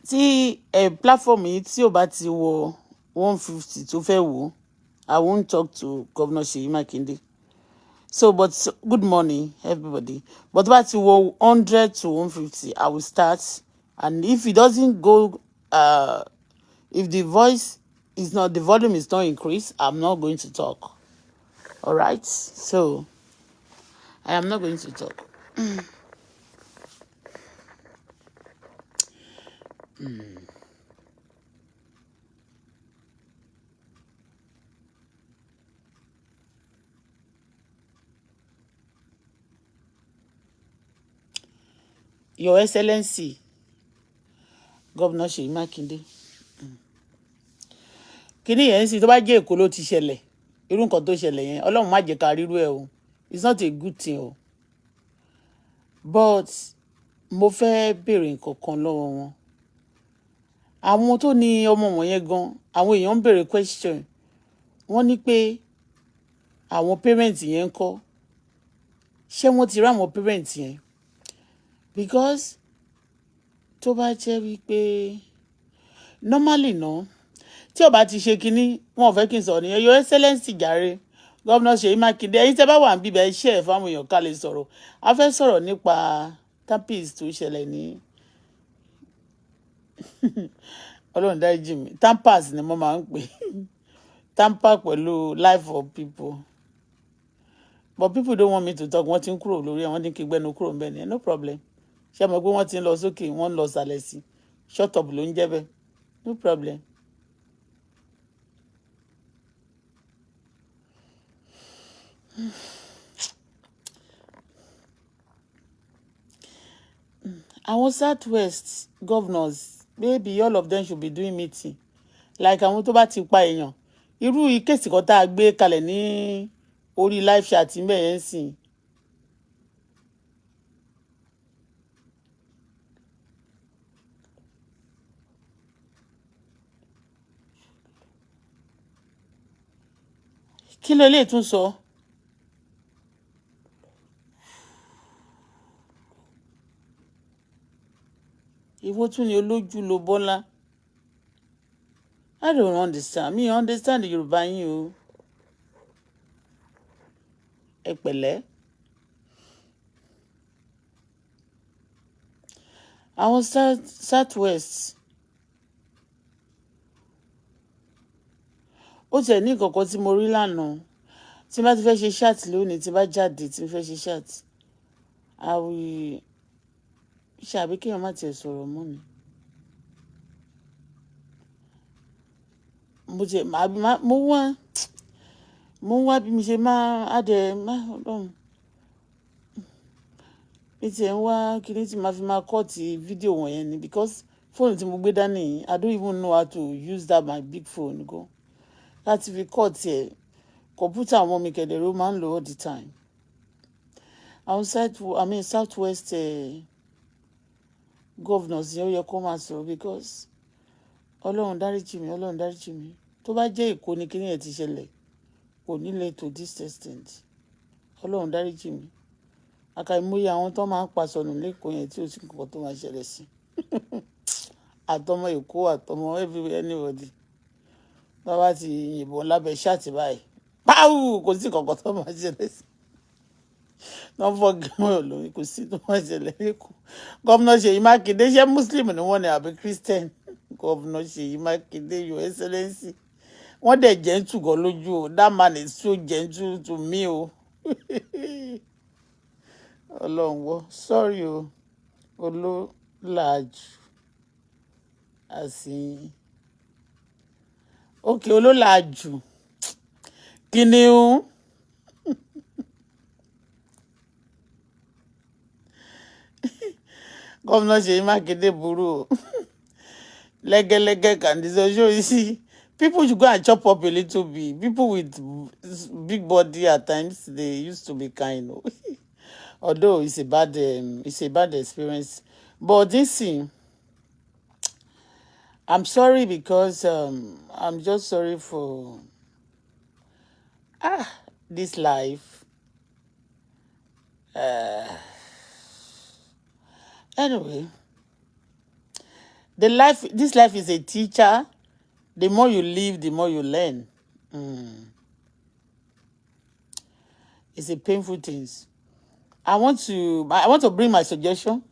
tí platform yìí tí ò bá ti wọ 150 tó fẹ́ wò, I won't talk to Governor Seyi Makinde. So, but good morning, everybody. But about 100 to 150, I will start. And if it doesn't go, if the voice is not, the volume is not increased, I'm not going to talk. All right? So, I am not going to talk. Your Excellency, Governor Seyi Makinde. Kíni yẹn sì tó bá jẹ́ Èkó ló ti ṣẹlẹ̀, irú nǹkan tó ṣẹlẹ̀ yẹn, Ọlọ́run má jẹ́ ká rírú ẹ̀ o. It's not a good thing o. But mo fẹ́ béèrè nǹkan kan lọ́wọ́ wọn. Àwọn tó ní ọmọ wọ̀nyẹn gan, àwọn èèyàn ń béèrè question. Wọ́n ní pé àwọn parents yẹn ń kọ́. Ṣé wọ́n ti rí àwọn parents yẹn? Because tó bá jẹ́ wípé normally náà tí ó bá ti ṣe kinní wọn ò fẹ́ kí n sọ̀rọ̀ nìyẹn. Your Excellency jàre Governor Seyi Makinde, ẹ̀yin tẹ́ bá wà níbí bẹ́ẹ̀ ṣe ẹ̀ fáwọn èèyàn ká lè sọ̀rọ̀. A fẹ́ sọ̀rọ̀ nípa tampis tó ṣẹlẹ̀ ní Ọlọ́run dáríjì mi, tampers ni mo máa ń pè tamper pẹ̀lú life of people. But people don't want me to talk. Wọ́n ti ń kúrò lórí ẹ̀, wọ́n ní kí gbẹ́nu kúrò ń bẹ̀ ni, no problem. Ṣé mo pé wọ́n ti ń lọ sókè, wọ́n ń lọ sàlẹ̀ sí. Shut up ló ń jẹ́ bẹ́ẹ̀, no problem. Àwọn Southwest governors, maybe all of them should be doing meeting. Like àwọn tó bá ti pa èèyàn. Irú ìkéèsì kan tá a gbé kalẹ̀ ní orí live chat ń bẹ̀ yẹn sìn. Kí ló lè tún sọ? Ìwọ tún ni olójú ló Bọ́lá. I don't understand. Me understand Yorùbá yín o. Ẹ pẹ̀lẹ́. Àwọn Southwest. Ó tiẹ̀ ní nǹkan tí mo rí lánàá. Tí bá ti fẹ́ ṣe chat lónìí, tí bá jáde tí fẹ́ ṣe chat. Ṣàbí kéèyàn má tiẹ̀ sọ̀rọ̀ mọ́ ni. Mo wá bí mi ṣe máa Ọlọ́run. Mi tiẹ̀ ń wá kíní tí màá fi máa kọ́ọ̀tì fídíò wọ̀nyẹn ni because fóònù tí mo gbé dání I don't even know how to use that my big phone go. Láti fi kọ́ọ̀tì ẹ̀ kọ̀mpútà àwọn mi kẹ̀dẹ̀rẹ́ ó máa ń lò all the time. Àwọn Southwest governors yẹn ó yẹ kó máa sọ̀rọ̀ because Ọlọ́run dáríjì mi, Ọlọ́run dáríjì mi. Tó bá jẹ́ Èkó ni kíní ẹ̀ ti ṣẹlẹ̀ kò ní lè to this extent. Ọlọ́run dáríjì mi. Àkàìmọye àwọn tó máa ń pa sọnù lẹ́kọ̀ọ́ yẹn tí ó sì nǹkan tó máa ṣẹlẹ̀ sí. Àtọmọ Èkó àtọmọ everywhere anybody. Bàbá ti yìnbọn lábẹ́ ṣáàtì báyìí. Páwù kò sí nǹkan tó máa ṣẹlẹ̀ sí. Wọ́n fọ́gi mọ́yọ̀ lórí kò sí tó máa ṣẹlẹ̀ lẹ́kọ̀ọ́. Governor Seyi Makinde ṣé Muslim ni wọ́n ní àbí Christian? Governor Seyi Makinde, Your Excellency. Wọ́n dẹ̀ gentle gan lójú o. That man is so gentle to me o. Ọlọ́run wọ́ sorry o. Olólàájú. Àsìn. Okay, olólàájú. Kìnìún. Governor Seyi Makinde burú o. Lẹ́gẹ́lẹ́gẹ́ can show you see. People should go and chop up a little bit. People with big body at times they used to be kind. Although it's a bad experience. But this thing, I'm sorry because I'm just sorry for this life. Anyway, This life is a teacher. The more you live, the more you learn. It's a painful thing. I want to bring my suggestion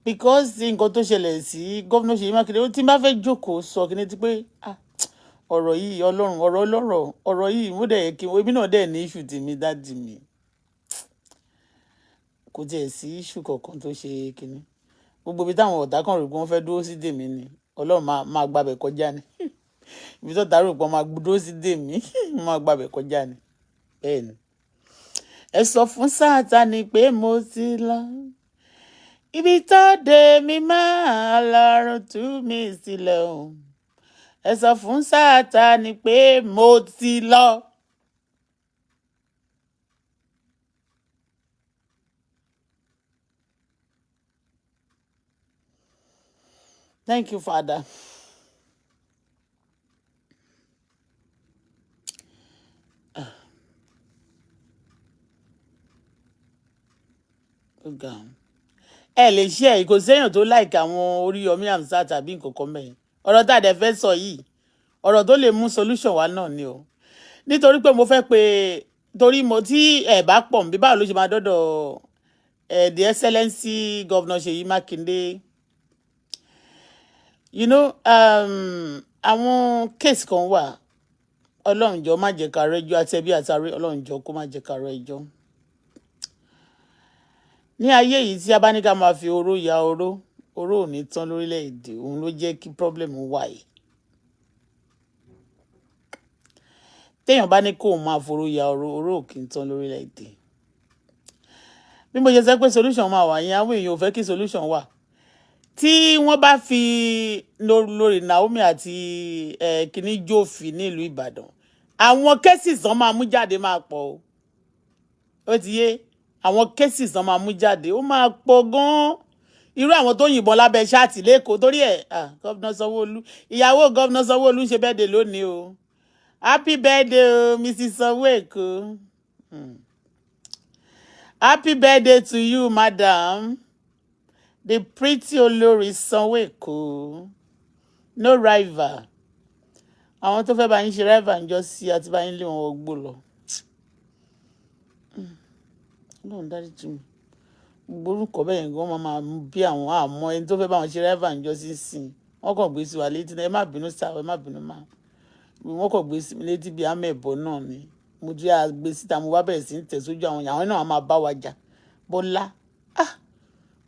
because nǹkan tó ṣẹlẹ̀ sí gómìnà Seyi Makinde tí n bá fẹ́ jókòó sọ kí ni ti pé ọ̀rọ̀ yìí ọ̀rọ̀ yìí mo dẹ̀ kí èmi náà dẹ̀ ní issue tèmi dáàdì mi kò tiẹ̀ sí issue kankan tó ṣe kíní gbogbo ibi táwọn ọ̀tá kan rò pé wọ́n fẹ́ dúró sí dèmí ni ọlọ́run máa gbàbẹ̀ kọjá ni ibi tó tààrò pé wọ́n máa dúró sí dèmí máa gbàbẹ̀ kọjá ni bẹ́ẹ̀ ni. Ẹ sọ fún Sátánì pé mo ti lọ ibi tó dé mi máa lọ́rùn tú mi sílẹ̀ o. Ẹ sọ fún Sátánì pé mo ti lọ. Thank you, Father. Ẹ lè ṣe ẹ kò séèyàn tó like àwọn Oríyọmí Hamzat tàbí nǹkan kan mẹ́rin ọ̀rọ̀ tá a dẹ̀ fẹ́ sọ yìí ọ̀rọ̀ tó lè mú solution wá náà ni o nítorí pé mo fẹ́ pé torí mo tí ẹ̀ bá pọ̀ bí báwo ló ṣe máa dọ́dọ̀ the excellency governor Seyi Makinde you know àwọn case kan wà ọlọ́run jọ̀ọ́ má jẹ́ ká rẹ́jọ́ àtẹ̀bí àtàrí ọlọ́run jọ̀ọ́ kó má jẹ́ ká rẹ́jọ́ ní ayé yìí tí a bá ní ká máa fi oró ya oró ò ní tán lórílẹ̀‐èdè òun ló jẹ́ kí problem wà yìí téèyàn bá ní kó máa foró ya oró ò kì í tán lórílẹ̀‐èdè bí mo ṣe sọ pé solution máa wà yẹn àwọn èèyàn ò fẹ́ kí solution wà tí wọ́n bá fi lórí Naomi àti kìíní jófin nílùú Ìbàdàn àwọn cases tán máa mú jáde máa pọ̀ ó ti yé àwọn cases tán máa mú jáde ó máa pọ̀ gan-an irú àwọn tó yìnbọn lábẹ́ ṣáàtì lẹ́kọ̀ọ́ torí ẹ̀ gọ́vnà Sanwó-Olú ìyàwó gọ́vnà Sanwó-Olú ṣe birthday lónìí o happy birthday o Mrs. Sanwó-Èkó happy birthday to you madam the pretty olórí Sanwó-Èkó no rival àwọn tó fẹ́ bá yín ṣe rival ń jọ sí àti bá yín lé wọn gbó lọ Ọlọ́run dárí jì mí gbórúkọ bẹ́ẹ̀ yẹn gan máa bí àwọn àmọ́ ẹni tó fẹ́ bá wọn ṣe rival ń jọ sí sìn wọ́n kàn gbé sí wa létí ẹ má bínú sáà ẹ má bínú máa wọ́n kàn gbé sí mi létí bíi amẹ́bọ náà ni mo tún yà gbé síta mo bá bẹ̀rẹ̀ sí ní tẹ̀sójú àwọn náà máa bá wa jà Bọ́lá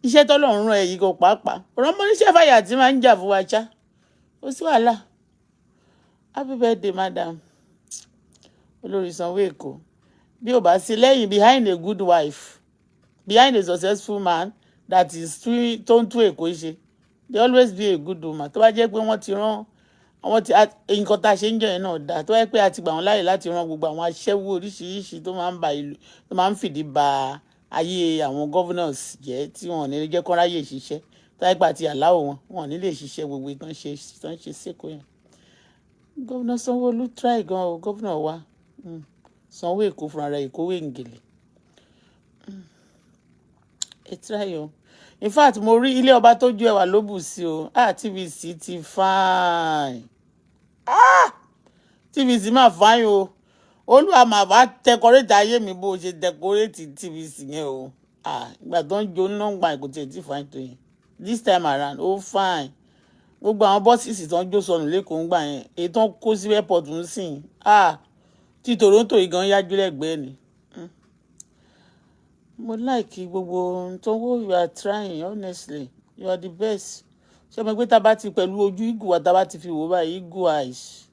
iṣẹ́ tọ́lọ́run rán ẹ yìí kan pàápàá ọ̀rọ̀ mọ́ níṣẹ́ fàyà tí máa ń jà fún wa ṣá ó sí wàhálà happy birthday madam olórí Sanwó-Èkó bí ò bá sí lẹ́yìn behind a good wife behind a successful man that is tó ń tún Èkó ṣe they always be a good woman tó bá jẹ́ pé wọ́n ti rán àwọn tí nǹkan tá a ṣe ń jọ yẹn náà dáa tó bá jẹ́ pé a ti gbà wọ́n láàyè láti rán gbogbo àwọn aṣẹ́wó oríṣiríṣi tó máa ń ba ìlú tó máa ń fìdí ba ayé àwọn governors jẹ́ tí wọn ò ní jẹ́ kó ráyè ṣiṣẹ́ tó bá jẹ́ pé àti àláwọ̀ wọn ò ní lè ṣiṣẹ́ gbogbo ìtàn ṣe sékòó yẹn gọ́vnà Sanwó-Olú try gan o gọ́vnà wa Sanwó-Èkó fúnra rẹ̀ Èkó wéǹgèlè ẹ try o in fact mo rí ilé ọba tó ju ẹwà ló bù sí o TVC ti fine TVC máa fine o Olúwa máa bá decorate ayé mi bó ṣe decorate TVC yẹn o ìgbà tó ń jó náà gbà kò tiẹ̀ tí fine tó yẹn this time around ó fine gbogbo àwọn bọ́sìsì tó ń jó sọnù lẹ́kọ̀ọ́ ń gbà yẹn èyí tó ń kó sí airport ń sìn tí Toronto yìí gan yájú lẹ́gbẹ̀ẹ́ ni mo like gbogbo tó wó you are trying honestly you are the best ṣé mo gbé tá a bá ti pẹ̀lú ojú igu wa tá a bá ti fi wò báyìí igu eyes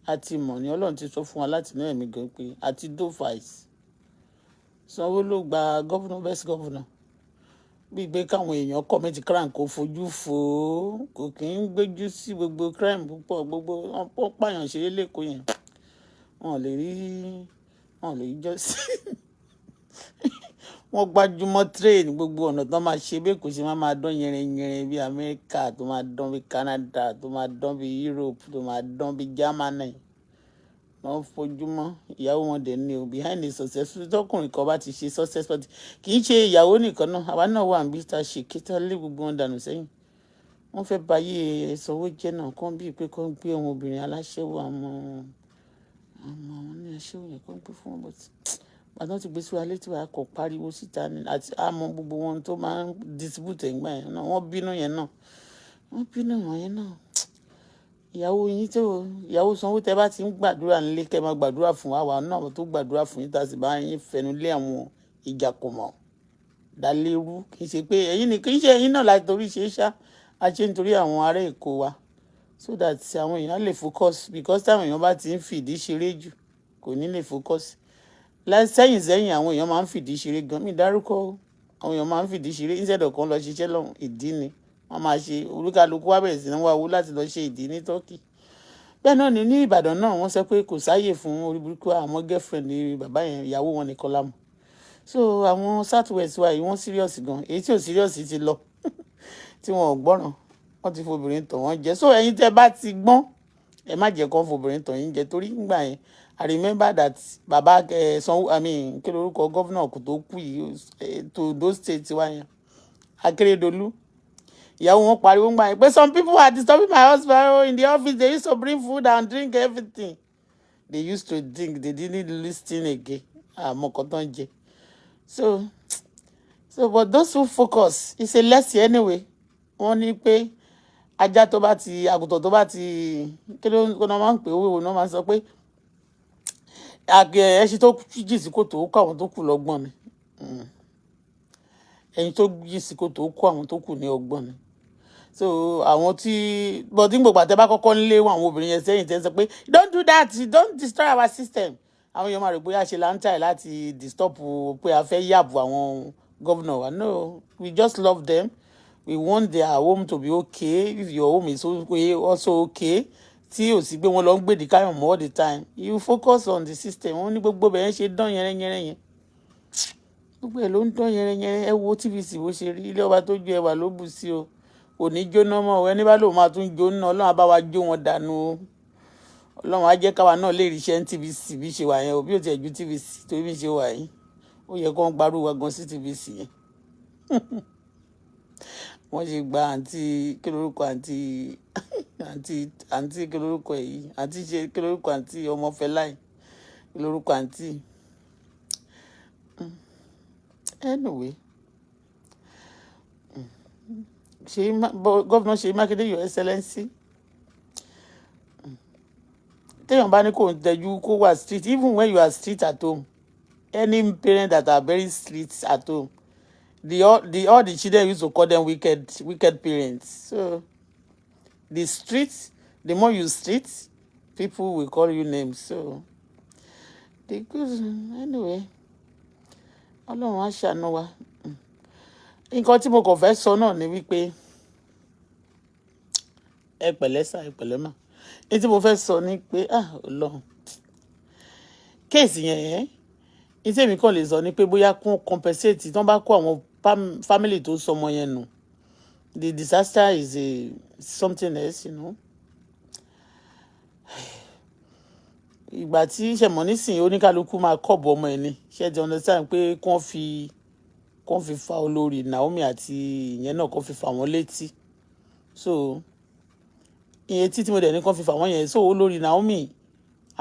àti ìmọ̀ ni Ọlọ́run ti sọ fún wa láti náà ẹ̀mí gan pé àti dove eyes Sanwó-Olú gba governor best governor bíi pé káwọn èèyàn commit crime kò fojú fò ó kò kí ń gbójú sí gbogbo crime púpọ̀ gbogbo wọn pààyàn ṣeré lẹ́kọ̀ọ́ yẹn wọn lè rí jọ́sí wọ́n gbájúmọ́ train gbogbo ọ̀nà tó máa ṣe bẹ́ẹ̀ kò ṣe máa dán yẹrẹyẹrẹ bíi Amẹ́ríkà tó máa dán bíi Canada tó máa dán bíi Europe tó máa dán bíi Germany wọ́n fojúmọ́ ìyàwó wọn dẹ̀ ní o behind the successful tọkùnrin kan bá ti ṣe successful kì í ṣe ìyàwó nìkan náà àwa náà wà níbi tá a ṣe kí tá a lé gbogbo wọn dànù sẹ́yìn wọ́n fẹ́ báyé ẹ̀sọ́wó jẹ́ náà kán bíi pé kán gbé ọmọ obìnrin aláṣẹ́wó àwọn ní aṣẹ́wó yẹn kán gbé fún wọn bọ́tí gbàdán ti gbé sí wa létí wa kò pariwo síta ni àti àmọ́ gbogbo wọn tó máa ń distribute ẹ̀gbọ́n yẹn náà wọ́n bínú yẹn náà ìyàwó sanwó tẹ bá ti ń gbàdúrà nílé kẹ máa gbàdúrà fún wa náà tó gbàdúrà fún yín tá a sì bá yín fẹnu lé àwọn ìjà kò mọ̀ dálérú kì í ṣe pé ẹ̀yin ni kì í ṣe ẹ̀yin náà láti torí ṣe é ṣá a ṣe nítorí àwọn ará èkó wa so that àwọn èèyàn lè focus because táwọn èèyàn bá ti ń fìdí ṣeré jù kò ní lè focus sẹ́yìn àwọn èèyàn máa ń fìdí ṣeré gan mi dárúkọ àwọn èèyàn máa ń fìdí ṣeré instead of kan lọ ṣiṣẹ́ lọ́hùn ìdí ni wọ́n máa ṣe olúkálukú wá bẹ̀rẹ̀ sí ní wá owó láti lọ ṣe ìdí ní Turkey bẹ́ẹ̀ náà ní Ìbàdàn náà wọ́n sọ pé kò sáàyè fún orí burúkú àwọn girlfriend ní bàbá yẹn ìyàwó wọn nìkan lámù so àwọn south west wa yìí wọ́n serious gan èyí tí ò serious ti lọ tí wọn ò gbọ́ràn wọ́n ti fobìnrin tàn wọ́n jẹ so ẹ̀yin tẹ́ bá ti gbọ́n ẹ má jẹ́ kán fobìnrin tàn yín jẹ torí nígbà yẹn I remember that bàbá Sanwó kí lorúkọ gọ́vnà kò tó kú yìí to those states wa yẹn Akérédolú ìyàwó wọn pariwo ńgbà yẹn pé some people are disturbing my husband in the office they used to bring food and drink everything they used to drink they didn't listen again àmọ́ kan tó ń jẹ so but those who focus it's a lesson anyway wọ́n ní pé ajá tó bá ti àgùntàn tó bá ti kí ló ń máa ń pè owó náà máa ń sọ pé ẹṣin tó jì sí kòtò ó kó àwọn tó kù lọ́gbọ́n ni ẹyin tó jì sí kòtò ó kó àwọn tó kù ní ọgbọ́n ni so àwọn tí bọ́dí gbogbo àtẹ́ bá kọ́kọ́ ń lé àwọn obìnrin yẹn sẹ́yìn tẹ́ ń sọ pé don't do that don't destroy our system àwọn èèyàn máa rò pé a ṣe láńtàì láti disturb pé a fẹ́ yàbù àwọn gómìnà wa no we just love them we want their home to be okay if your home is also okay tí ò sí pé wọ́n lọ ń gbèdì káyọ̀ mọ́ all the time you focus on the system wọ́n ní gbogbo bẹ̀rẹ̀ ṣe dán yẹrẹyẹrẹ yẹn gbogbo ẹ̀ ló ń dán yẹrẹyẹrẹ ẹ wo tvc bó ṣe rí ilé ọba tó ju ẹwà ló bù sí o òní jóná mọ́ ẹni bá lòun máa tún jóná ọlọ́run á bá wa jó wọn dànù o ọlọ́run á jẹ́ káwa náà lè ríṣẹ́ ní tvc bí ṣe wà yẹn o bí ò tiẹ̀ ju tvc tó bí ṣe wà yìí ó yẹ kó ń gbarú wa gan sí tvc yẹn wọ́n ṣe gba àǹtí kí lorúkọ àǹtí kí lorúkọ èyí àǹtí ṣe kí lorúkọ àǹtí ọmọ Fẹláì kí lorúkọ àǹtí anyway gọ́vnà Ṣèyí Mákindé your excellency téèyàn bá ní kò ń tẹjú kó wà street even when you are street at home any parent that are very street at home all the children used to call them wicked parents so the street the more you street people will call you names so the good anyway ọlọ́run á ṣàánú wa nǹkan tí mo kàn fẹ́ sọ náà ni wípé ẹ pẹ̀lẹ́ sà ẹ pẹ̀lẹ́ mà ní tí mo fẹ́ sọ ni pé ọlọ́run kéèsì yẹn ní tí èmi kàn lè sọ ni pé bóyá kún compensate tí wọ́n bá kó àwọn family tó sọmọ yẹn nù the disaster is something else ìgbà tí ṣẹ̀mọ́ nísìnyí oníkálukú máa kọ́ọ̀bù ọmọ ẹ̀ ni ṣe ti understand pé kán fi fa olórí Naomi àti ìyẹn náà kán fi fà wọ́n létí so ìyẹn tí mo dẹ̀ ní kán fi fà wọ́n yẹn so olórí Naomi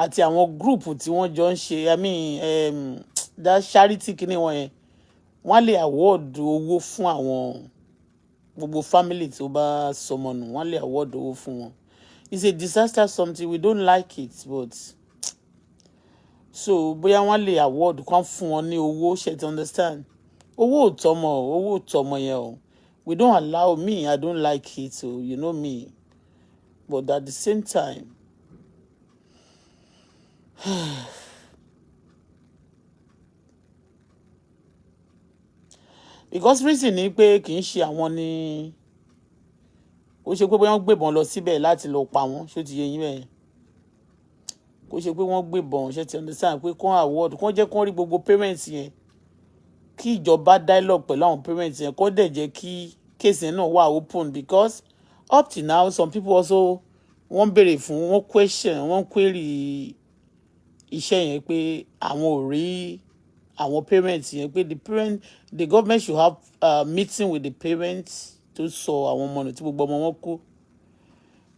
àti àwọn gúrùpù tí wọ́n jọ ń ṣe that charity kìíní wọn yẹn wọ́n lè award owó fún àwọn gbogbo family tó bá sọmọ nù wọ́n lè award owó fún wọn it's a disaster something we don't like it but so bóyá wọ́n lè award kan fún wọn ní owó ṣe ti understand owó ò tọmọ yẹn o we don't allow me I don't like it so you know me but at the same time because reason ni pé kì í ṣe àwọn ni ó ṣe pé wọ́n gbébọn lọ síbẹ̀ láti lọ pa wọ́n ṣó ti yé yín bẹ́ẹ̀ kó ṣe pé wọ́n gbébọn ṣe ti understand pé kán award kán jẹ́ kán rí gbogbo parents yẹn kí ìjọba dialogue pẹ̀lú àwọn parents yẹn kó dẹ̀ jẹ́ kí case yẹn náà wà open because up till now some people also wọ́n béèrè fún wọ́n question wọ́n query iṣẹ́ yẹn pé àwọn ò rí àwọn parents yẹn pé the government should have a meeting with the parents tó sọ àwọn ọmọ nù tí gbogbo ọmọ wọn kú.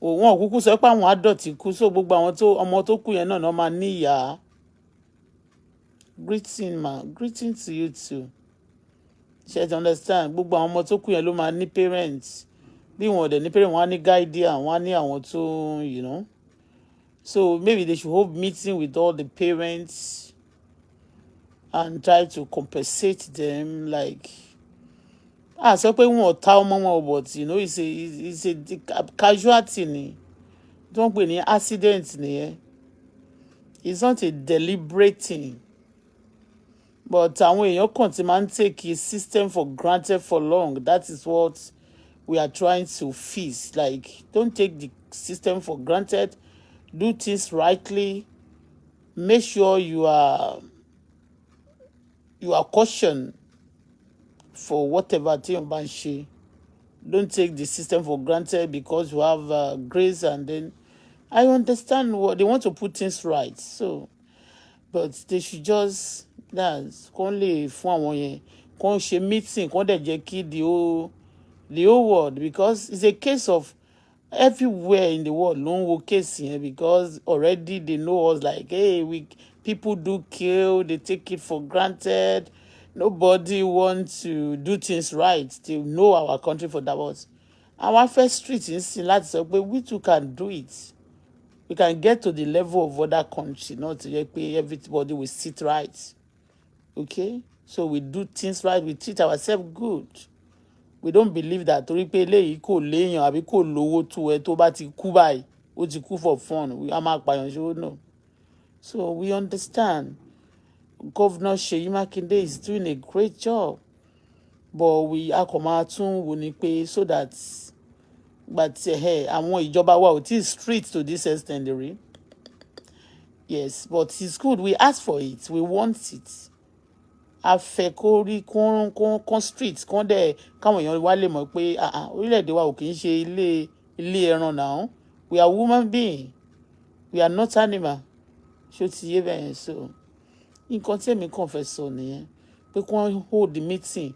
Wọn ò kúkú sọ pé àwọn adult kú, so gbogbo àwọn ọmọ tó kú yẹn náà máa ní ìyá. Greeting to you too. Ṣé ẹ understand? Gbogbo àwọn ọmọ tó kú yẹn ló máa ní parents. Bí wọn ò dẹ̀ ní parents, wọn á ní guardian, wọn á ní àwọn tó, you know. So maybe they should hold meeting with all the parents and try to compensate them, like, sọ pé wọn ò ta ọmọ wọn, but you know, it's a casualty ni. Don't pè ní accident nìyẹn. It's not a deliberate thing. But àwọn èèyàn kàn ti máa ń take a system for granted for long. That is what we are trying to fix. Like, don't take the system for granted. Do things rightly. Make sure you are cautioned for whatever thing bá ń ṣe. Don't take the system for granted because you have grace, and then I understand what they want to put things right. So, but they should just kàn lè fún àwọn yẹn kàn ṣe meeting kàn dẹ̀ jẹ́ kí the whole world, because it's a case of everywhere in the world ló ń wo case yẹn, because already they know us, like, hey, people do kill, they take it for granted. Nobody wants to do things right. They know our country for that. But our first street in láti sọ pé we too can do it. We can get to the level of other countries, not to pay everybody will sit right. Okay? So we do things right, we treat ourselves good. We don't believe that torí pé eléyìí kò léèyàn àbí kò lówó tó ẹ tó bá ti kú báyìí, ó ti kú for fun. A máa pààyàn ṣòwò náà. So we understand. Governor Seyi Makinde is doing a great job. But we a kò máa tún wò ní pé so that àwọn ìjọba wa ò tí street to this extent rí. Yes, but it's good. We ask for it. We want it. A fẹ́ kó rí kún street kún dẹ̀ káwọn èèyàn wá lè mọ̀ pé orílẹ̀-èdè wa ò kì í ṣe ilé ẹran náà. We are human being. We are not animal. Ṣó ti yé bẹ́ẹ̀ yẹn? So nǹkan tí èmi kàn fẹ́ sọ nìyẹn pé kí hold the meeting,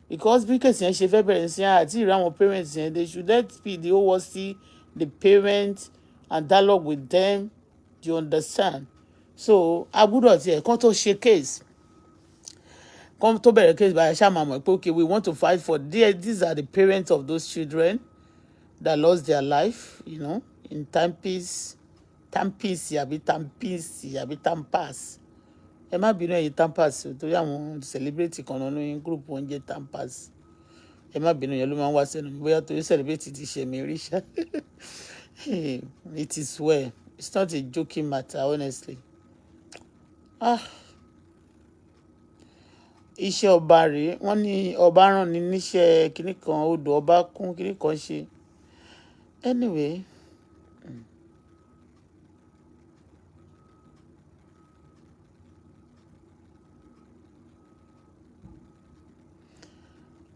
because bí kèsì yẹn ṣe fẹ́ bẹ̀rẹ̀ sí àti ìrì àwọn parents yẹn, they should let the whole world see the parents and dialogue with them. Do you understand? So a gbọ́dọ̀ tiẹ̀ kán tó ṣe case, kán tó bẹ̀rẹ̀ case báyìí ṣáà máa mọ̀ pé okay, we want to fight for these are the parents of those children that lost their life, you know, in Tampas. Ẹ má bínú ẹ̀yin Tampas torí àwọn celebrity kan náà ní group wọn jẹ́ Tampas. Ẹ má bínú, yẹn ló máa ń wá sẹ́nu bóyá torí celebrity ti ṣe mí rí ṣá. It is well. It's not a joking matter, honestly. Iṣẹ́ ọba rèé, wọ́n ní ọba rán ni níṣẹ́ kinní kan, odò ọba kún kinní kan ṣe. Anyway.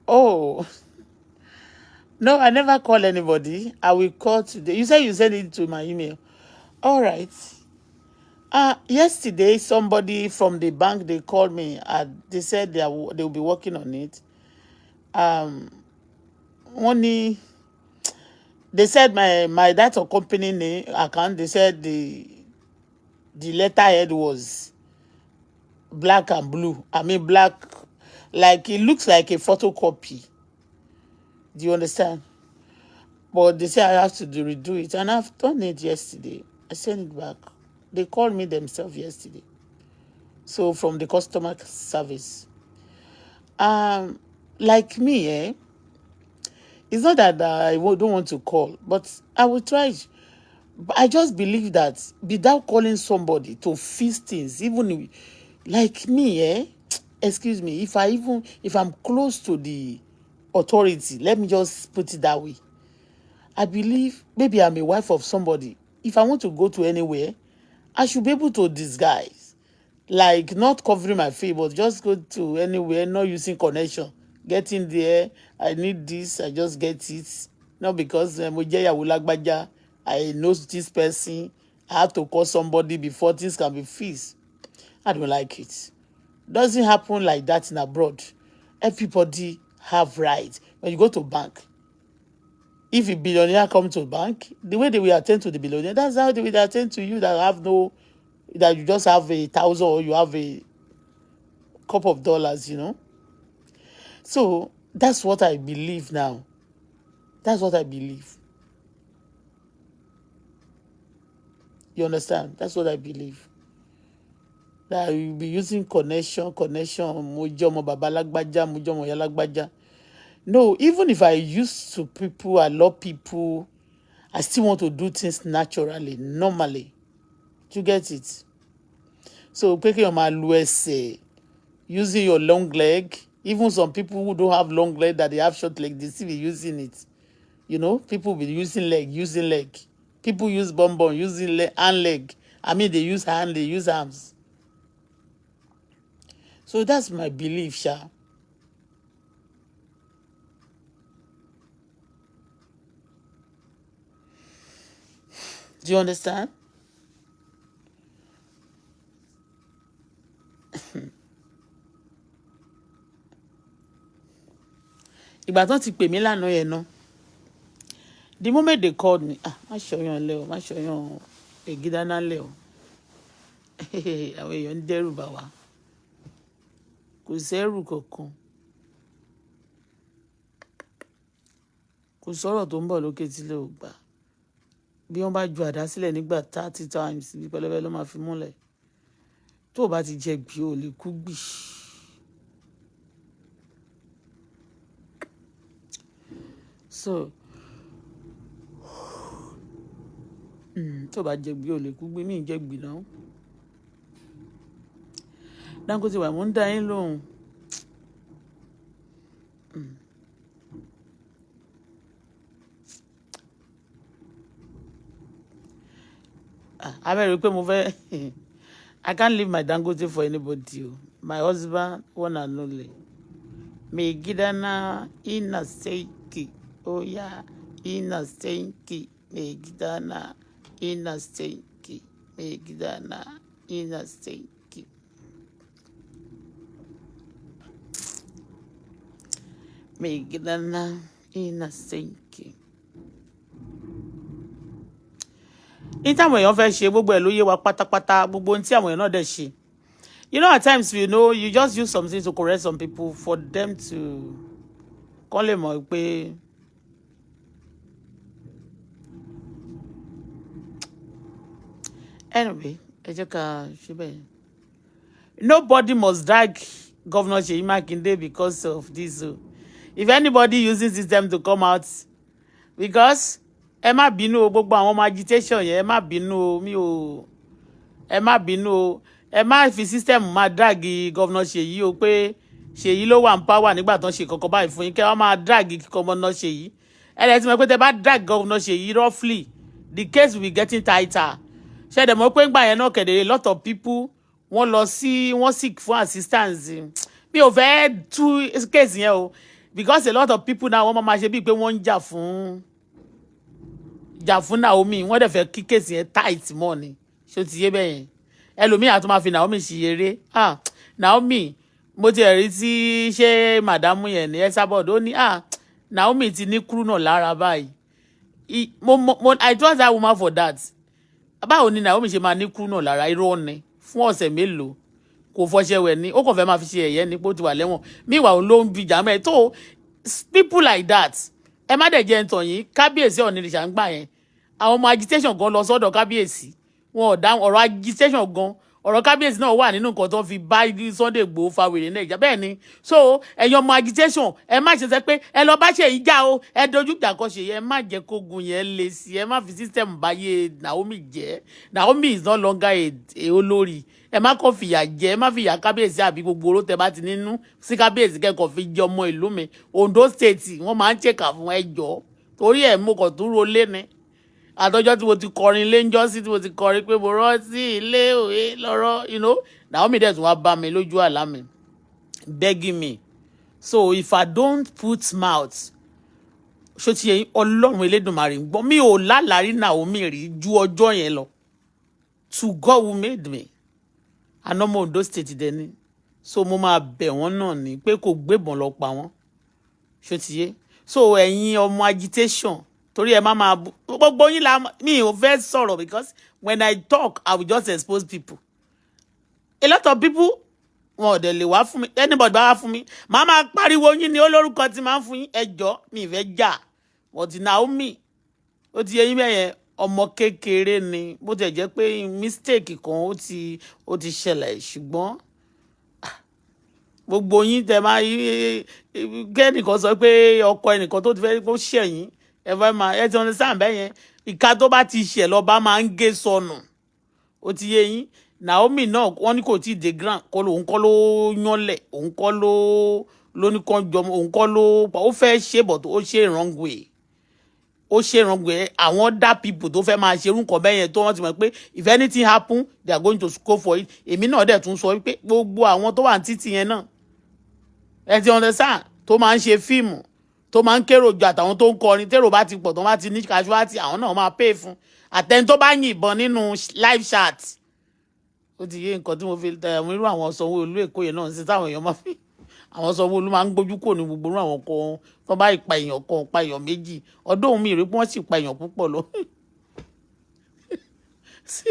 Oh, no, I never call anybody. I will call today. You said you sent it to my email. All right. Yesterday, somebody from the bank, they called me. They said they'll be working on it. Only they said my that's a company name account. They said the letterhead was black and blue. I mean black, like it looks like a photocopy. Do you understand? But they say I have to redo it, and I've done it yesterday. I sent it back. They called me themselves yesterday. So from the customer service. Like me, it's not that I don't want to call, but I will try. I just believe that without calling somebody to fix things, even like me, excuse me, if I'm close to the authority, let me just put it that way. I believe maybe I'm a wife of somebody. If I want to go to anywhere, I should be able to disguise. Like not covering my face, but just go to anywhere, not using connection. Get in there, I need this, I just get it. Not because I know this person, I have to call somebody before things can be fixed. I don't like it. Doesn't happen like that in abroad. Everybody have rights. When you go to bank, If a billionaire come to the bank, the way they will attend to the billionaire, that's how they will attend to you that you just have 1,000 or you have a couple of dollars, So that's what I believe now. That's what I believe. You understand? That's what I believe. That you'll be using connection, mojomo babalagbaja, mojomo yalagbaja. No, even if I used to people, I love people, I still want to do things naturally, normally. Do you get it? So, picking on my USA, using your long leg, even some people who don't have long leg, that they have short leg, they still be using it. People be using leg. People use bonbon, using hand leg. I mean, they use hand, they use arms. So that's my belief, Sha. Do you understand? Ìgbà tán ti pè mí lánàá yẹn náà. The moment they called me, má ṣọyàn lẹ o, má ṣọyàn ègídáná lẹ o. Àwọn èèyàn ń dẹ́rù bà wá. Kò sẹ́rù kankan. Kò sọ̀rọ̀ tó ń bọ̀ lókè tílẹ̀ ò gbà. Bí wọ́n bá ju àdá sílẹ̀ nígbà 30 times bí pẹlẹbẹ ló máa fi múlẹ̀. Tó o bá ti jẹ gbì o lè kú gbì. So tó o bá jẹ gbì o lè kú gbì, mí jẹ gbì náà. Dangote wà mò ń dá yín lóhùn. Abẹ́rẹ́ pé mo fẹ́ I can't leave my Dangote for anybody o. My husband, one and only. Me gidana ina steiki. Oh yeah, ina steiki. Me gidana ina steiki. Me gidana ina steiki. Me gidana ina steiki. Ní táwọn èèyàn fẹ́ ṣe gbogbo ẹ̀ ló yé wa pátápátá, gbogbo ohun tí àwọn èèyàn náà dẹ̀ ṣe. At times, you just use something to correct some people for them to call them or pay. Anyway, nobody must drag Governor Seyi Makinde because of this. If anybody uses system to come out, because ẹ má bínú o, gbogbo àwọn agitation yẹn, ẹ má bínú o, ẹ má bínú o. Ẹ má fi system máa drag Governor Seyi o pé Seyi ló wà ń power nígbà tán ṣe kankan báyìí fún yín, kẹ́ wọ́n máa drag Governor Seyi. Ẹ lè ti mọ̀ pé tẹ́ bá drag Governor Seyi roughly, the case will be getting tighter. Ṣé dẹ̀ mọ̀ pé ńgbà yẹn náà kẹ̀dẹ̀ a lot of people wọ́n seek for assistance. Mi ò fẹ́ tú case yẹn o, because a lot of people now wọ́n máa ṣe bíi pé wọ́n ń jà fún Naomi, wọ́n dẹ̀ fẹ́ kí case yẹn tight mọ́ ni. Ṣó ti yé bẹ́ẹ̀ yẹn? Ẹlòmíì àtún máa fi Naomi ṣiyèrè. Naomi, mo ti rí tí ṣé màdámù yẹn ní Esabod ó ní Naomi ti ní kúrú náà lára báyìí. I trust that woman for that. Báwo ni Naomi ṣe máa ní kúrú náà lára? Irọ́ ni fún ọ̀sẹ̀ mélòó kò fọṣẹ wẹ̀ ni ó kàn fẹ́ máa fi ṣe ẹ̀yẹ ní pé ó ti wà lẹ́wọ̀n. Meanwhile ló ń bi jàmẹ́ tó people like that. Ẹ má dẹ̀ jẹ́ ń tàn yín, kábíyèsí ọ̀nìrìṣà ń gbà yẹn. Àwọn ọmọ agitation gan lọ sọ́dọ̀ kábíyèsí. Wọn ò dá ọ̀rọ̀ agitation gan, ọ̀rọ̀ kábíyèsí náà wà nínú nǹkan tó fi bá Sunday Igboho fa wèrè Nàìjíríà. Bẹ́ẹ̀ ni, so ẹ̀yin ọmọ agitation ẹ má ṣe sẹ́ pé ẹ lọ bá Seyi jà o, ẹ dojú ìjà kọ Seyi, ẹ má jẹ́ kógun yẹn le sí, ẹ má fi system báyé Naomi jẹ́. Naomi is no longer a olórí. Ẹ má kàn fìyà jẹ, ẹ má fìyà kábíyèsí àbí gbogbo oró tẹ bá ti nínú sí kábíyèsí kẹ́kọ̀ọ́ fi jẹ ọmọ ìlú mi. Ondo State wọ́n máa ń ṣèkà fún ẹjọ́ torí ẹ̀ mo kàn tún ro lé ni. Àtọjọ́ tí mo ti kọrin lé ńjọ́ sí tí mo ti kọrin pé mo rántí ilé òye lọ́rọ̀ Naomi dẹ̀ tún wá bá mi lójú àlá mi begging me. So if I don't put mouth, ṣó ti yẹn Ọlọ́run Elédùmarè ń gbọ́, mi ò lálàrí Naomi rí ju ọjọ́ yẹn lọ. To God who made me. Ànọ́mọ Ondo State dẹ̀ ni. So mo máa bẹ̀ wọ́n náà ni pé kò gbébọn lọ pa wọ́n. Ṣó ti yé? So ẹ̀yin ọmọ agitation torí ẹ má máa gbogbo yín la mi ò fẹ́ sọ̀rọ̀ because when I talk I will just expose people. A lot of people wọn ò dẹ̀ lè wá fún mi anybody bá wá fún mi màá máa pariwo yín ni olórúkọ tí máa ń fún yín ẹjọ́ mi ìfẹ́ jà but Naomi ó ti yẹ yín bẹ́yẹn ọmọ kékeré ni bó tẹ̀ jẹ́ pé mistake kan ó ti ṣẹlẹ̀ ṣùgbọ́n gbogbo yín tẹ máa kẹ́nìkan sọ pé ọkọ ẹnìkan tó ti fẹ́ kó ṣẹ̀yìn ẹ fẹ́ máa ẹ ti understand bẹ́yẹn ìka tó bá ti ṣẹ̀ lọ bá máa ń gé sọnù ó ti yẹ yín Naomi náà wọ́n ní kò tí ì dé grand kọ́ ló òun kọ́ ló yánlẹ̀ òun kọ́ ló ní kan jọmọ òun kọ́ ló ó fẹ́ ṣe but ó ṣe wrong way ó ṣe wrong way àwọn other people tó fẹ́ máa ṣe irú nǹkan bẹ́ẹ̀ yẹn tó wọ́n ti mọ̀ pé if anything happen they are going to go for it èmi náà dẹ̀ tún sọ wípé gbogbo àwọn tó wà ní títì yẹn náà ẹ ti understand tó máa ń ṣe fíìmù tó máa ń kérò ju àtàwọn tó ń kọrin térò bá ti pọ̀ tó bá ti ní casualty àwọn náà máa pay fún àtẹni tó bá yìnbọn nínú live chat ó ti yé nǹkan tí mo fi tẹ àwọn irú àwọn Sanwó-Olú Èkó yẹn náà sí táwọn èèyàn máa fi àwọn Sanwó-Olú máa ń gbójú kò ní gbogbo irú àwọn kan tó bá ìpa èèyàn kan pa èèyàn méjì ọdún òun mi rí pé wọ́n sì pa èèyàn púpọ̀ lọ sí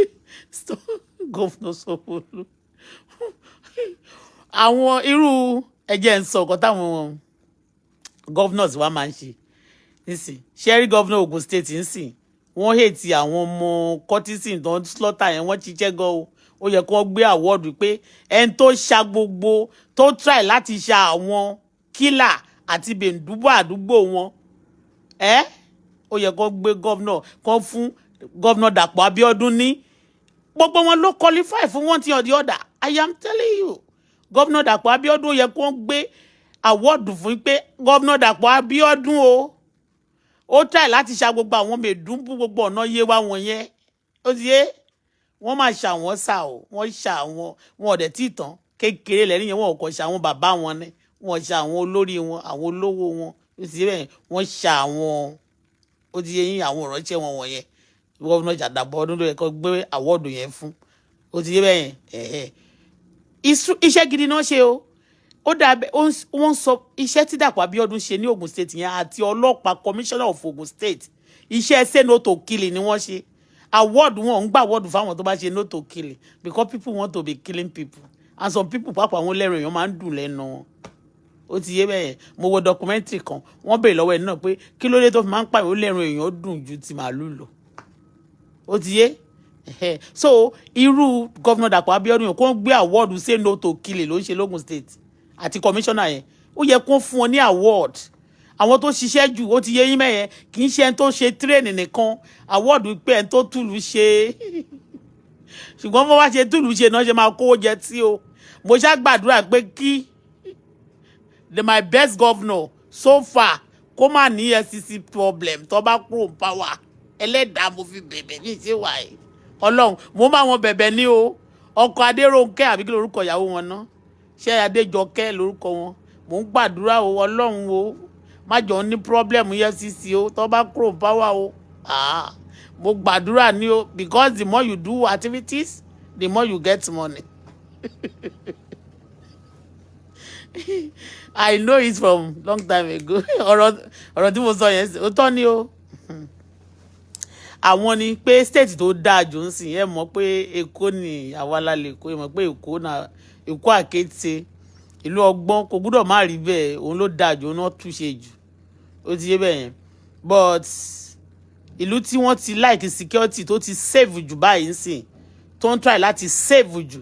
gọ́fúnà Sanwó-Olú àwọn irú ẹ̀jẹ̀ ń sọ ọ̀kan táwọn governors wa máa ń ṣe nísìn ṣẹ́rí governor Ogun State nísìn wọ́n hate àwọn ọmọ cortisone tó ń slaughter yẹn wọ́n ṣiṣẹ́ gan o ó yẹ kó gbé award pé ẹni tó ṣa gbogbo tó try láti ṣa àwọn killer àti bẹ̀ǹdúbọ̀ àdúgbò wọn ó yẹ kó gbé governor kó fún governor Dàpọ̀ Abíọ́dún ní gbogbo wọn ló qualify fún one thing or the other I am telling you governor Dàpọ̀ Abíọ́dún ó yẹ kó gbé award fún pé governor Dàpọ̀ Abíọ́dún ó try láti ṣa gbogbo àwọn mẹ̀dúnbù gbogbo ọ̀nà yé wa wọ̀nyẹn ó ti yé wọ́n máa ṣà wọ́n sà ó wọ́n ṣà wọ́n wọn ọ̀dẹ̀ tí tán kékeré lẹ́yìn yẹn wọn ò kọ́ ṣà àwọn bàbá wọn ni wọ́n ṣà àwọn olórí wọn àwọn olówó wọn ó ti yé bẹ́ẹ̀ wọ́n ṣà àwọn ó ti yé yín àwọn ìránṣẹ́ wọn wọ̀nyẹn gómìnà Dàpọ̀ Abíọ́dún ló yẹ kó gbé àwọ́ọ̀dù yẹn fún ó ti yé bẹ́ẹ̀ iṣẹ́ gidi náà ṣe o ó dàbẹ̀ wọ́n sọ iṣẹ́ tí Dàpọ̀ Abíọ́dún ṣe ní Ogun State yẹn àti ọlọ́pàá commissioner of Ogun State iṣẹ́ say no to killing ni wọ́n ṣe award wọn ń gba award fáwọn tó bá ṣe no to killing because people want to be killing people and some people pàápàá àwọn lẹ́rìn èèyàn máa ń dùn lẹ́nu wọn ó ti yé bẹ́ẹ̀ mo wo documentary kan wọ́n béèrè lọ́wọ́ ẹ̀ náà pé kí ló dé tó fi máa ń pààyàn ó lẹ́rìn èèyàn dùn ju ti màálù lọ ó ti yé so irú governor Dàpọ̀ Abíọ́dún kò ń gbé award say no to killing ló ń ṣe lógun state àti commissioner yẹn ó yẹ kó fún wọn ní award àwọn tó ṣiṣẹ́ jù ó ti yé yín mẹ́yẹn kì í ṣe ẹni tó ṣe train nìkan award pé ẹni tó túlù ṣe ṣùgbọ́n bó wá ṣe túlù ṣe náà ṣe máa kówó jẹ tí o mo ṣá gbàdúrà pé kí my best governor so far kó má ní EFCC problem tó bá kúrò power ẹlẹ́dàá mo fi bẹ̀bẹ̀ ní ìṣèwà ẹ̀ ọlọ́run mo máa wọn bẹ̀bẹ̀ ní o ọkọ̀ Adérónkẹ́ àbí kí lorúkọ ìyàwó wọn náà ṣé Adéjọkẹ́ lorúkọ wọn mò ń gbàdúrà o ọlọ́run o má jọ ní problem EFCC o tó bá kúrò power o mo gbàdúrà ní o because the more you do activities the more you get money I know it from long time ago ọ̀rọ̀ tí mo sọ yẹn ó tọ́ ni o àwọn ni pé state tó dáa jù ń sìn ẹ mọ̀ pé Èkó ni àwa la lè kó ẹ mọ̀ pé Èkó àkété ìlú ọgbọ́n kò gbúdọ̀ má rí bẹ́ẹ̀ òun ló dáa jù òun náà túnṣe jù ó ti yé bẹ́ẹ̀ yẹn but ìlú tí wọ́n ti like security tó ti save jù báyìí ń sìn tó ń try láti save jù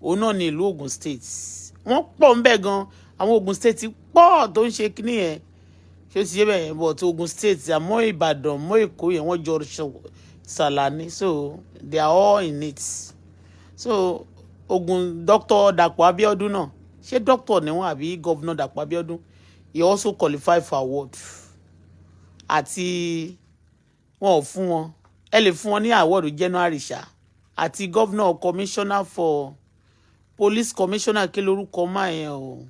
òun náà ni ìlú Ogun State wọ́n pọ̀ ń bẹ̀ gan àwọn Ogun State pọ̀ tó ń ṣe kíní yẹn ṣé ó ti yé bẹ́ẹ̀ yẹn but Ogun State àmọ́ Ìbàdàn mọ́ Èkó yẹn wọ́n jọ ṣàlàní so they are all in it so Dr. Dàpọ̀ Abíọ́dún náà ṣé doctor ni wọ́n àbí governor Dàpọ̀ Abíọ́dún he also qualified for award àti wọn ò fún wọn ẹ lè fún wọn ní award January ṣá àti governor commissioner for police commissioner kí lorúkọ máa yẹn o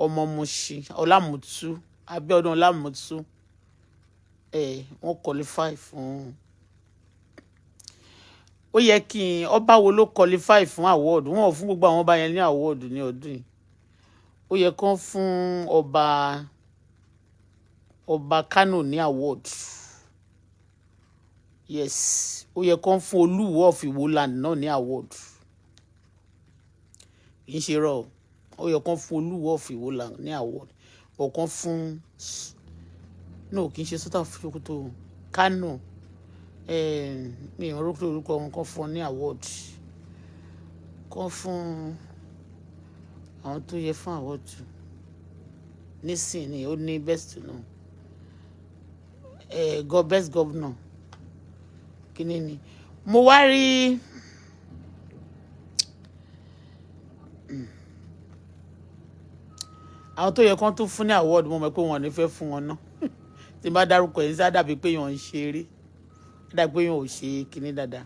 ọmọ Mushin Ọlámùtú Abíọ́dún Ọlámùtú wọn qualify fún ó yẹ kí ọba wo ló qualify fún award wọn ò fún gbogbo àwọn ọba yẹn ní award ní ọdún yìí ó yẹ kán fún ọba Kano ní award Yes, ó yẹ kán fún Olúwo of Ìwó land náà ní award. Kì í ṣe rọ. Ó yẹ kán fún Olúwo of Ìwó land ní award. Ó kàn fún no kì í ṣe South Africa Kano. Mi ò orúkọ wọn kàn fún ní award. Kàn fún àwọn tó yẹ fún award. Nísìnyí ó ní best náà. Best governor. Kíni ni mo wá rí àwọn tó yẹ kán tó fún ní award mo mọ̀ pé wọn ò ní fẹ́ fún wọn náà tí n bá dárúkọ yẹn sá dàbí pé yàn ń ṣeré dàbí pé yàn ò ṣe kíní dáadáa.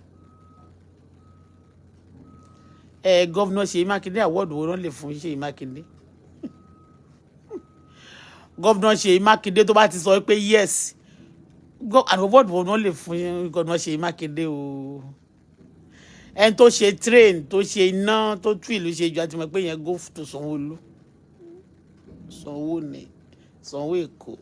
Gọ́vnà Seyi Makinde award wo ló lè fún Seyi Makinde? Gọ́vnà Seyi Makinde tó bá ti sọ pé yes award wo ló lè fún Gọ́vnà Seyi Makinde o? Ẹni tó ṣe train tó ṣe iná tó tú ìlú ṣe jù àti mọ̀ pé yẹn go to Sanwó-Olú. Sanwó ni Sanwó Èkó.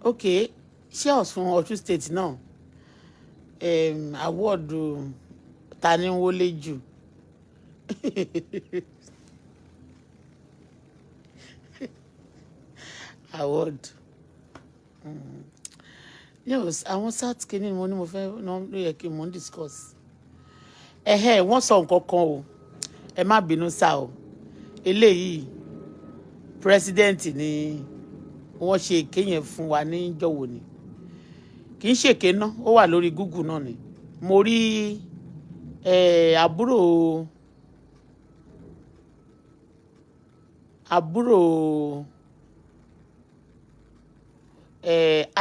Okay, ṣé Ọ̀ṣun state náà award ta ni wọlé jù? Award. Yes, àwọn South kìíní mo ní mo fẹ́ ló yẹ kí mo discuss. Wọ́n sọ nǹkan kan o, ẹ má bínú sá o. Eléyìí president ni wọ́n ṣe èké yẹn fún wa ní jọ̀wọ́ ni. Kì í ṣèké náà, ó wà lórí Google náà ni. Mo rí àbúrò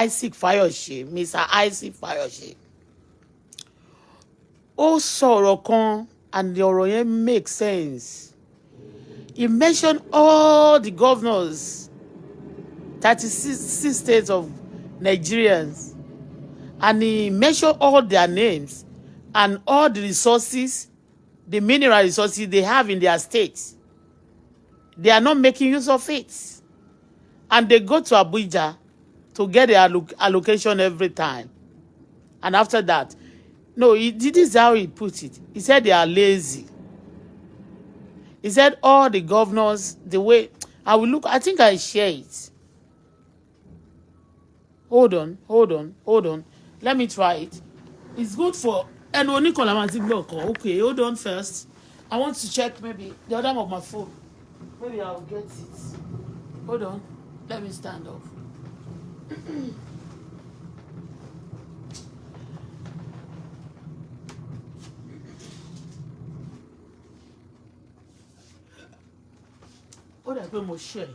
Isaac Fayose, Mr. Isaac Fayose. Ó sọ̀rọ̀ kan and the ọ̀rọ̀ yẹn make sense. He mentioned all the governors, 36 states of Nigerians, and he mentioned all their names and all the resources, the mineral resources they have in their states. They are not making use of it. And they go to Abuja to get the allocation every time. And after that, no, this is how he put it. He said they are lazy. He said all the governors, the way, I will look, I think I share it. Hold on. Let me try it. It's good for, and okay, hold on first. I want to check maybe the other of my phone. Maybe I'll get it. Hold on. Let me stand up. What I mo share?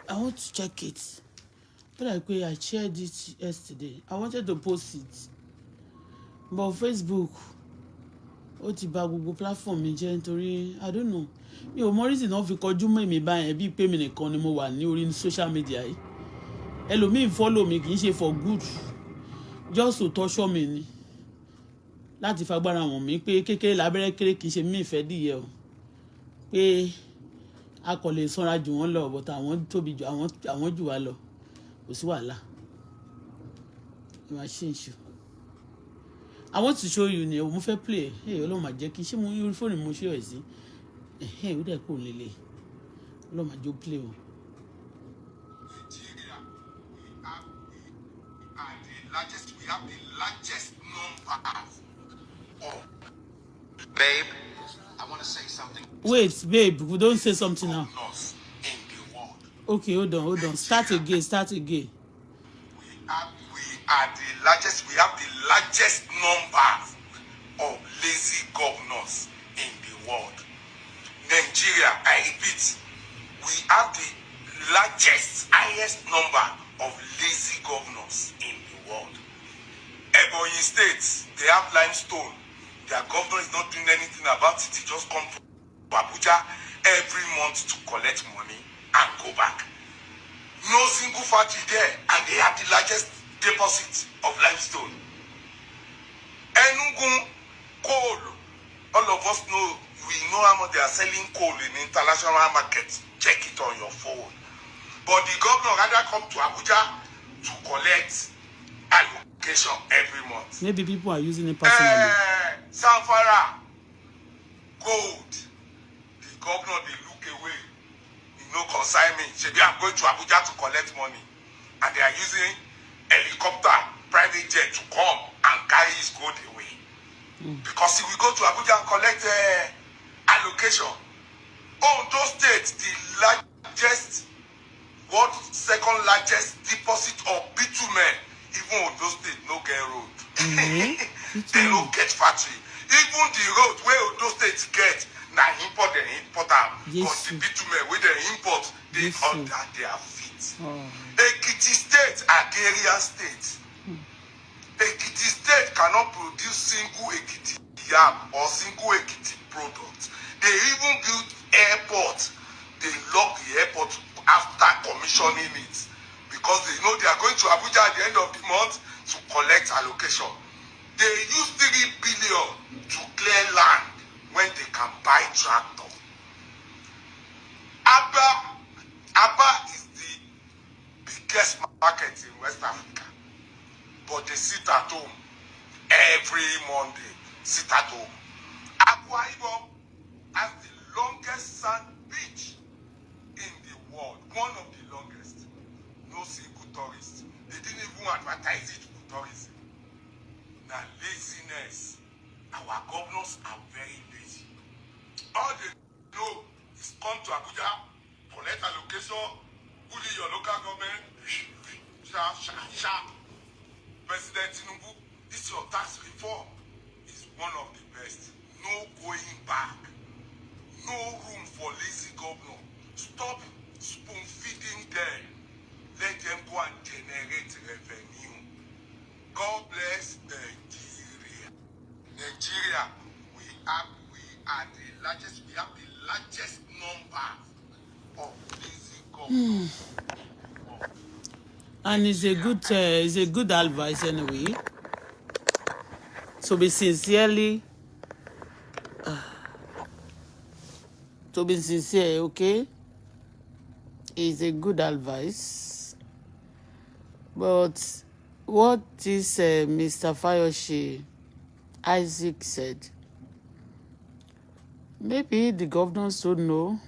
I want to check it. But I shared it yesterday. I wanted to post it. But Facebook, ó ti bà gbogbo platform mi jẹ́ nítorí I don't know. Mi ò mọ reason náà fi kọjú mọ́ mi báyẹn bíi pé mi nìkan ni mo wà ní orí social media yìí. Ẹlòmíì follow mi kì í ṣe for good. Just to torture me ni. Láti fagbára wọn mi pé kékeré lábẹ́rẹ́ kéré kì í ṣe mí ìfẹ́ dìyẹ o. Pé a kò lè sanra jù wọ́n lọ but àwọn tóbi jù àwọn jù wá lọ. Kò sí wàhálà. Machine show. I want to show you ni mo fẹ́ play. Ọlọ́run má jẹ́ kí ṣé mo rí phone mo show ẹ sí. Ó dẹ̀ kó lele. Ọlọ́run má jẹ́ play o. We have the largest number of babe. I want to say something. Wait, babe, we don't say something now. In the world. Okay, hold on. Start again. We are the largest. We have the largest number of lazy governors in the world. Nigeria, I repeat, we have the highest number of lazy governors in the world. Ebonyi State, they have limestone. Their governor is not doing anything about it. He just come to Abuja every month to collect money and go back. No single factory there, and they have the largest deposit of limestone. Enugu coal. All of us know, we know how much they are selling coal in international markets. Check it on your phone. But the governor rather come to Abuja to collect allocation every month. Maybe people are using it personally. Sanfara, gold. The governor, they look away. No consign me. Maybe I'm going to Abuja to collect money. And they are using helicopter, private jet to come and carry his gold away. Because if we go to Abuja and collect allocation, Ondo State, the largest, world second largest deposit of bitumen, even Ondo State no get road. They no get factory. Even the road where Ondo State get, na import and import am. Because the bitumen where they import, they under their feet. Ekiti State, agrarian state. Ekiti State cannot produce single Ekiti yam or single Ekiti product. They even build airport. They lock the airport after commissioning it because they know they are going to Abuja at the end of the month to collect allocation. They use 3 billion to clear land when they can buy tractor. Aba is the biggest market in West Africa. But they sit at home every Monday. Sit at home. Akwa Ibom has the longest sand beach in the world. One of the longest. No single tourist. They didn't even advertise it for tourism. Now laziness. Our governors are very lazy. All they know is come to Abuja, collect allocation, bully your local government, sharp. President Tinubu, this your tax reform is one of the best. No going back. No room for lazy governor. Stop spoon feeding them. Let them go and generate revenue. God bless Nigeria. Nigeria, we are the largest. We have the largest number of lazy governors. And it's a good advice anyway. To be sincere, okay? It's a good advice. But what is Mr. Fayoshe Isaac said, maybe the governors don't know.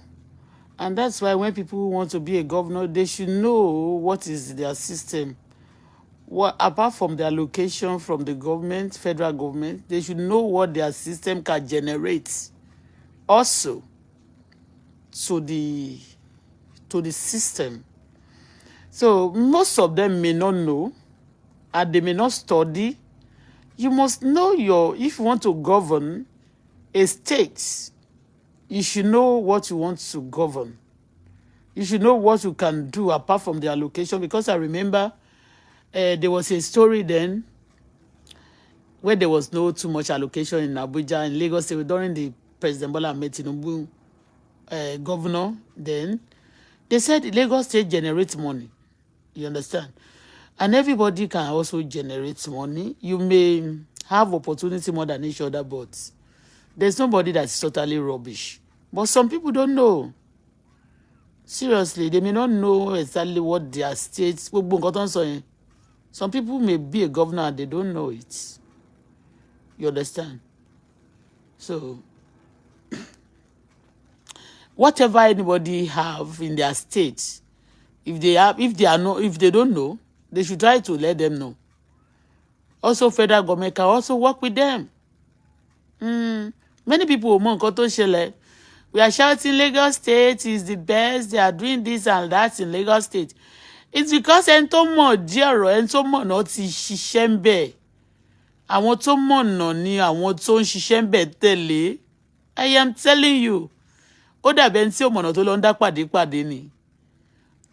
And that's why when people want to be a governor, they should know what is their system. What, apart from the allocation from the government, federal government, they should know what their system can generate. Also, to the system. So most of them may not know, and they may not study. You must know if you want to govern a state, you should know what you want to govern. You should know what you can do apart from the allocation. Because I remember there was a story then where there was no too much allocation in Abuja, in Lagos State, during the President Bola Ahmed Tinubu governor then. They said Lagos State generates money. You understand? And everybody can also generate money. You may have opportunity more than each other, but there's nobody that's totally rubbish. But some people don't know. Seriously, they may not know exactly what their states. Some people may be a governor and they don't know it. You understand? So, whatever anybody have in their state, if they don't know, they should try to let them know. Also, federal government can also work with them. Many people we are shouting Lagos State is the best. They are doing this and that in Lagos State. It's because ẹni tó mọ̀ díẹ̀ ọ̀rọ̀, ẹni tó mọ̀ náà ti ṣiṣẹ́ ń bẹ̀. Àwọn tó mọ̀ náà ni àwọn tó ń ṣiṣẹ́ ń bẹ̀ tẹ̀lé. I am telling you. Ó dàbí ẹni tí ò mọ̀nà tó lọ ń dá pàdé ni.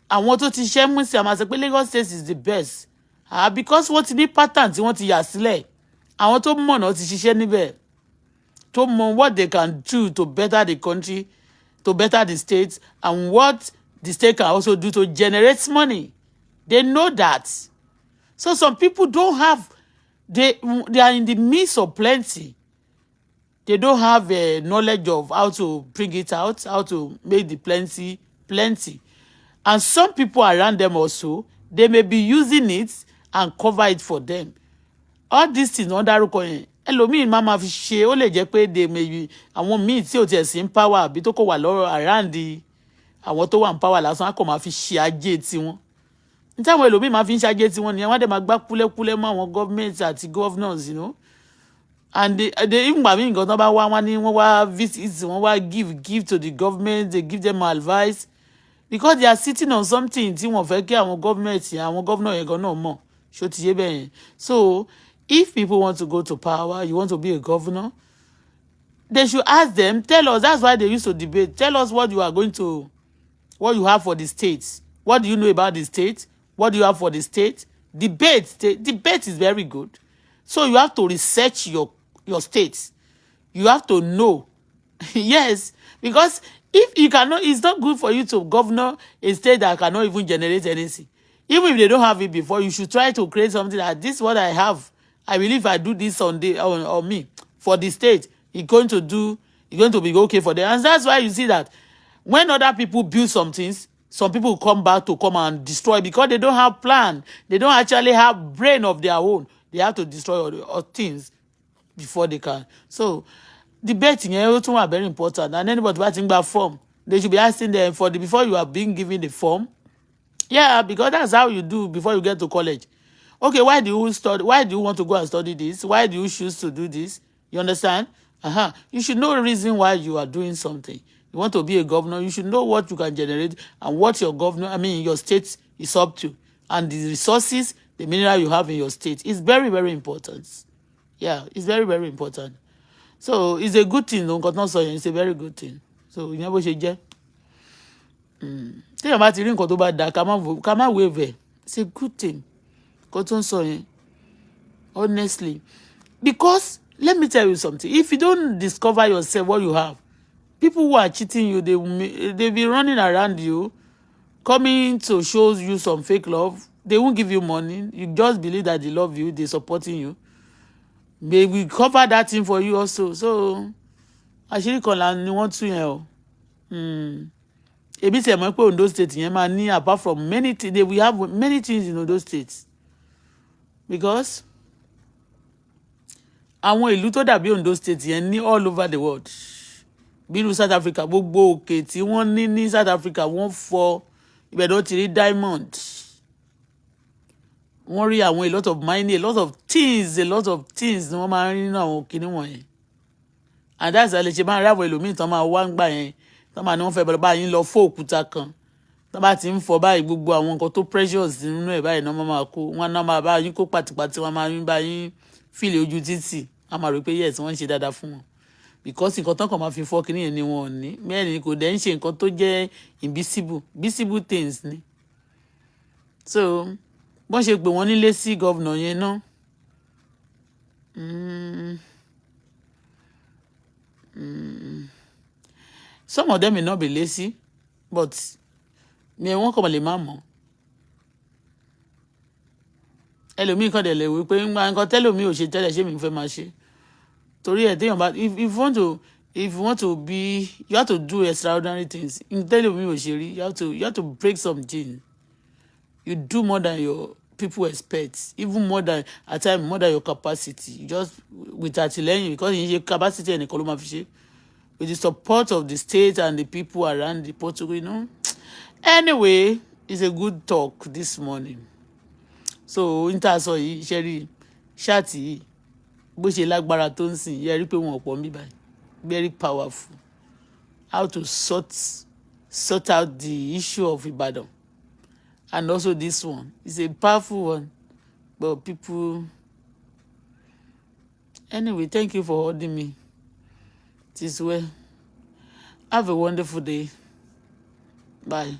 Àwọn tó ti ṣiṣẹ́ mú sí àmà sọ pé Lagos State is the best. Because wọ́n ti ní pattern tí wọ́n ti yà sílẹ̀. Àwọn tó mọ̀ náà ti ṣiṣẹ́ níbẹ̀. To know what they can do to better the country, to better the state, and what the state can also do to generate money. They know that. So some people don't have They are in the midst of plenty. They don't have a knowledge of how to bring it out, how to make the plenty. And some people around them also, they may be using it and cover it for them. All these things wọ́n dárúkọ yẹn ẹlòmíì máa fi ṣe ó lè jẹ́ pé they may be àwọn míì tí ò tiẹ̀ sí ń power àbí tó kò wà lọ́rọ̀ around àwọn tó wà ń power lásán á kò máa fi ṣe ajé tiwọn ní táwọn ẹlòmíì máa fi ń ṣe ajé tiwọn nìyẹn wọ́n á dẹ̀ máa gbá kúlẹ́kúlẹ́ mọ́ àwọn government àti governors, you know. And they even gbà mí nǹkan tó bá wá wọn ní wọ́n wá visit wọ́n wá give to the government, they give them advice because they are sitting on something tí wọ́n fẹ́ kí àwọn government àwọn governor yẹn gan náà mọ̀ ṣó ti yé bẹ́ẹ̀ yẹn. So if people want to go to power, you want to be a governor, they should ask them, tell us. That's why they used to debate. Tell us what you have for the states. What do you know about the state? What do you have for the state? Debate is very good. So you have to research your states. You have to know. Yes, because if you cannot, it's not good for you to govern a state that cannot even generate anything. Even if they don't have it before, you should try to create something that this is what I have. I believe if I do this on me for the state, it's going to be okay for them. And that's why you see that when other people build some things, some people come back to come and destroy because they don't have plan. They don't actually have brain of their own. They have to destroy all things before they can. So debating are very important. And anybody writing back form, they should be asking them before you are being given the form. Yeah, because that's how you do before you get to college. Okay, why do you study? Why do you want to go and study this? Why do you choose to do this? You understand? You should know the reason why you are doing something. You want to be a governor, you should know what you can generate and what your your state is up to. And the resources, the mineral you have in your state is very, very important. Yeah, it's very, very important. So it's a good thing. It's a very good thing. So you know what you get? It's a good thing. Honestly. Because let me tell you something. If you don't discover yourself what you have, people who are cheating you, they'll be running around you, coming to show you some fake love. They won't give you money. You just believe that they love you, they're supporting you. They will cover that thing for you also. So actually you want to Ebi se mo pe Ondo state yẹn máa ní apart from many things, we have many things in Ondo states. Because àwọn ìlú tó dàbí Ondo state yẹn ní all over the world. Bí South Africa, gbogbo òkè tí wọ́n ní South Africa, wọ́n fọ́ ibẹ̀ ló ti rí diamond. Wọ́n rí àwọn a lot of mining, a lot of things ni wọ́n máa ń rí nínú àwọn òkè níwọ̀nyẹn. And that's why ṣe máa ń ráwọ̀ ẹlòmíì tán máa wá ń gbà yẹn. Tán máa ní wọ́n fẹ́ bẹ̀rẹ̀ báyìí lọ fọ́ òkúta kan. Tán bá ti ń fọ́ báyìí gbogbo àwọn nǹkan tó precious nínú ẹ̀ báyìí náà máa kó. Wọ́n náà máa bá yín kó pàtìpàtì, wọ́n máa ń bá yín fìlè ojú títì. A máa rò pé yes, wọ́n ń ṣe dáadáa fún wọn. Because nǹkan tán kàn máa fi fọ́ kíní yẹn ni wọn ò ní. Mẹ́rin kò dẹ̀ ń ṣe nǹkan tó jẹ́ visible things ni. So bọ́n ṣe pè wọ́n nílé sí gọ́vnà yẹn náà. Some of them may not be lazy, but me wọ́n kàn lè má mọ̀. Ẹlòmíì kan dẹ̀ lè wí pé nǹkan tẹ́lòmíì ò ṣe tẹ́lẹ̀ ṣé mi fẹ́ máa ṣe. Torí ẹ̀ téèyàn bá if you want to be, you have to do extraordinary things. Tẹ́lòmíì ò ṣe rí, you have to break some genes. You do more than your people expect, even more than at times more than your capacity. You just with àtìlẹ́yìn, because your capacity ẹnìkan ló máa fi ṣe. With the support of the state and the people around the Portugal, you know. Anyway, it's a good talk this morning. So intaso yìí ṣẹ́rí ṣáàtì yìí bó ṣe lágbára tó ń sìn yẹ rí pé wọn ọ̀pọ̀ ń bí báyìí, very powerful. How to sort out the issue of Ibadan. And also this one. It's a powerful one. But people... Anyway, thank you for holding me. It is well. Have a wonderful day. Bye.